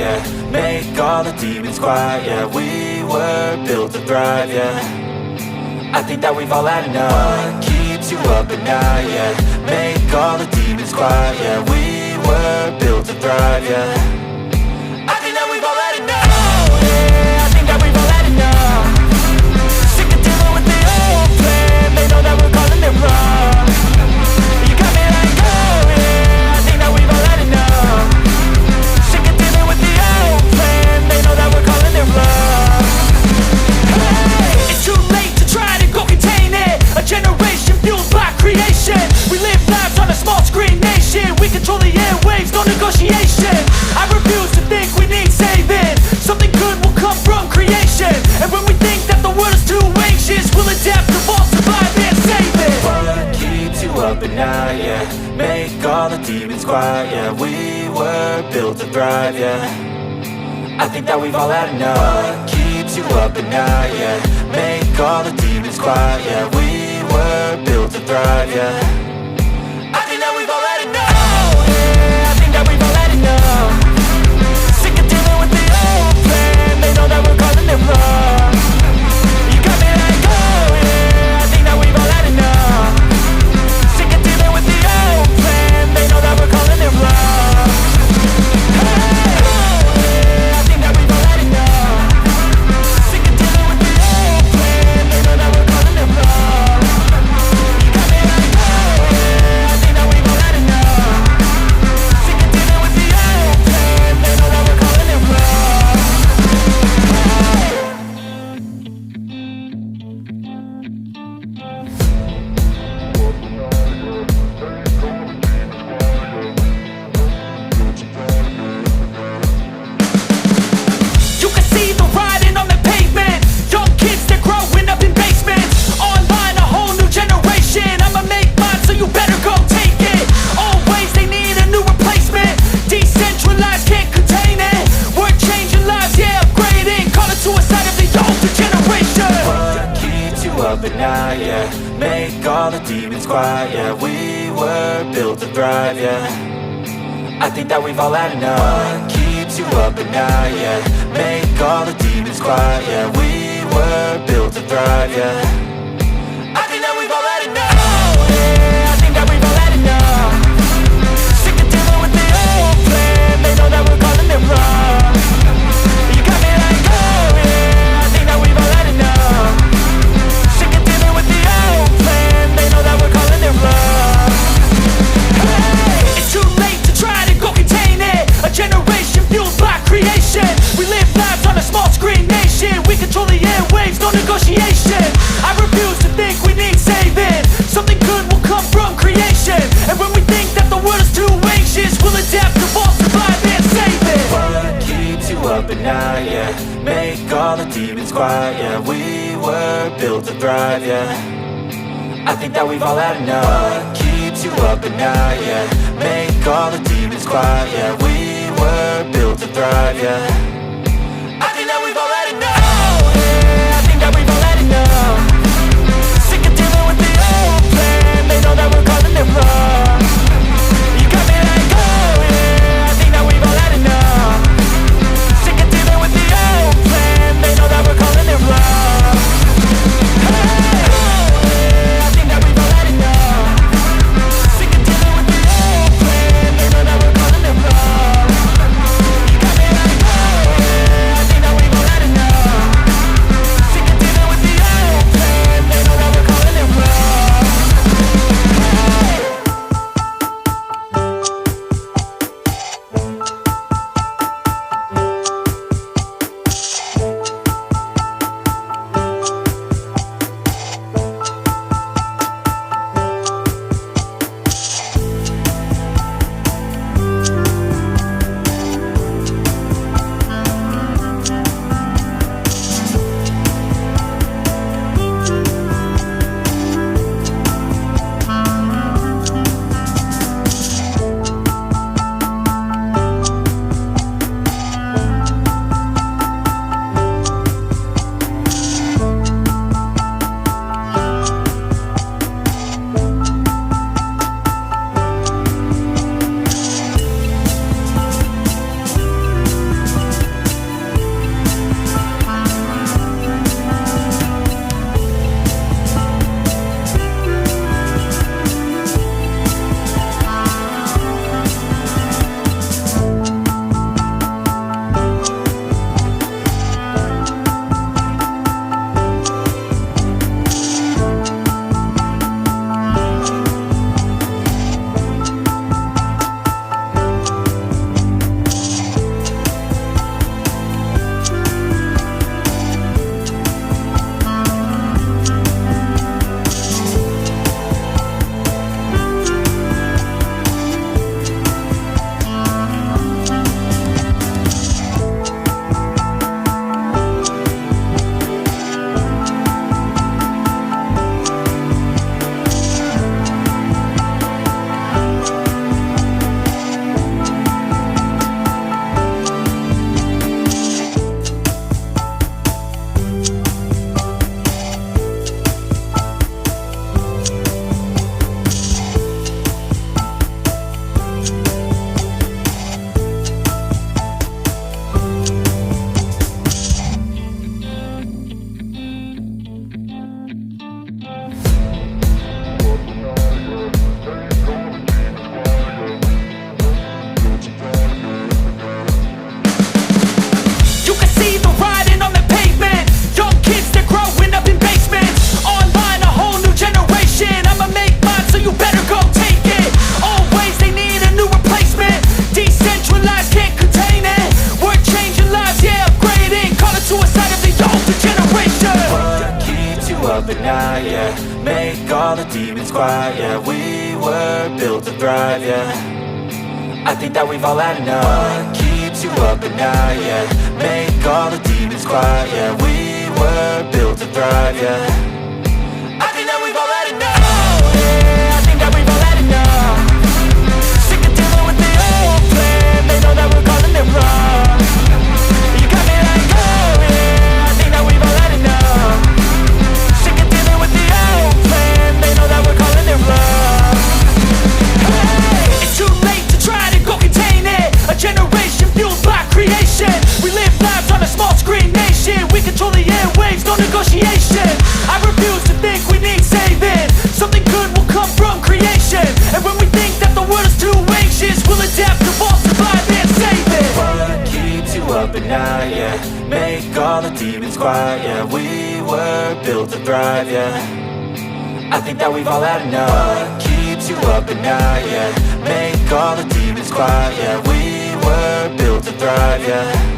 yeah. Make all the demons quiet, yeah. We were built to thrive, yeah. I think that we've all had enough. What keeps you up at night, yeah. Make all the demons quiet, yeah. We were built to thrive, yeah. I think that we've all had enough. Yeah, I think that we've all had enough. Sick of dealing with the old plan. They know that we're calling it wrong. You got me like, oh yeah, I think that we've all had enough. Sick of dealing with the old plan. They know that we're calling it wrong. Hey, it's too late to try to go contain it. A generation fueled by creation. We live lives on a small screen nation. We control the airwaves, no negotiation. I refuse to think we need saving. Something good will come from creation. And when we think that the world is too anxious, we'll adapt, evolve, survive and save it. What keeps you up at night, yeah. Make all the demons quiet, yeah. We were built to thrive, yeah. I think that we've all had enough. What keeps you up at night, yeah. Make all the demons quiet, yeah. We were built to thrive, yeah. I think that we've all had enough. Yeah, I think that we've all had enough. Sick of dealing with the old plan. They know that we're calling it wrong. You got me like, oh yeah, I think that we've all had enough. Sick of dealing with the old plan. They know that we're calling it wrong. Hey, oh yeah, I think that we've all had enough. Sick of dealing with the old plan. They know that we're calling it wrong. You got me like, oh yeah, I think that we've all had enough. Sick of dealing with the old plan. They know that we're calling it wrong. You can see the writing on the pavement. Young kids, they're growing up in basements. Online, a whole new generation. I'ma make mine, so you better go take it. Always, they need a new replacement. Decentralized, can't contain it. We're changing lives, yeah, upgrading. Call it suicide of the older generation. What keeps you up at night, yeah. Make all the demons quiet, yeah. We were built to thrive, yeah. I think that we've all had enough. What keeps you up at night, yeah. Make all the demons quiet, yeah. We were built to thrive, yeah. I think that we've all had enough. Yeah, I think that we've all had enough. Sick of dealing with the old plan. They know that we're calling it wrong. You got me like, oh yeah, I think that we've all had enough. Sick of dealing with the old plan. They know that we're calling it wrong. Hey, it's too late to try to go contain it. A generation fueled by creation. We live lives on a small screen nation. We control the airwaves, no negotiation. I refuse to think we need saving. Something good will come from creation. And when we think that the world is too anxious, we'll adapt, evolve, survive and save it. What keeps you up at night, yeah. Make all the demons quiet, yeah. We were built to thrive, yeah. I think that we've all had enough. What keeps you up at night, yeah. Make all the demons quiet, yeah. We were built to thrive, yeah. I think that we've all had enough. Yeah, I think that we've all had enough. Sick of dealing with the old plan. They know that we're calling it wrong. You got me like, oh yeah, I think that we've all had enough. Sick of dealing with the old plan. They know that we're calling it wrong. Hey, oh yeah, I think that we've all had enough. Sick of dealing with the old plan. They know that we're calling it wrong. You got me like, oh yeah. make all the demons quiet. Yeah, we were built to thrive, yeah. I think that we've all had enough. What keeps you up at night, yeah. Make all the demons quiet, yeah. We were built to thrive, yeah. I think that we've all had enough. Oh, yeah, I think that we've all had enough. Sick of dealing with the old plan. They know that we're calling it wrong. You got me like, oh yeah, I think that we've all had enough. Sick of dealing with the old plan. They know that we're calling it wrong. Hey, it's too late to try to go contain it. A generation fueled by creation. We live lives on a small screen nation. We control the airwaves, no negotiation. I refuse to think we need saving. Something good will come from creation. And when we think that the world is too anxious, we'll adapt, evolve, survive and save it. What keeps you up at night, yeah. Make all the demons quiet, yeah. We were built to thrive, yeah. I think that we've all had enough. What keeps you up at night, yeah. Make all the demons quiet, yeah. We were built to thrive, yeah.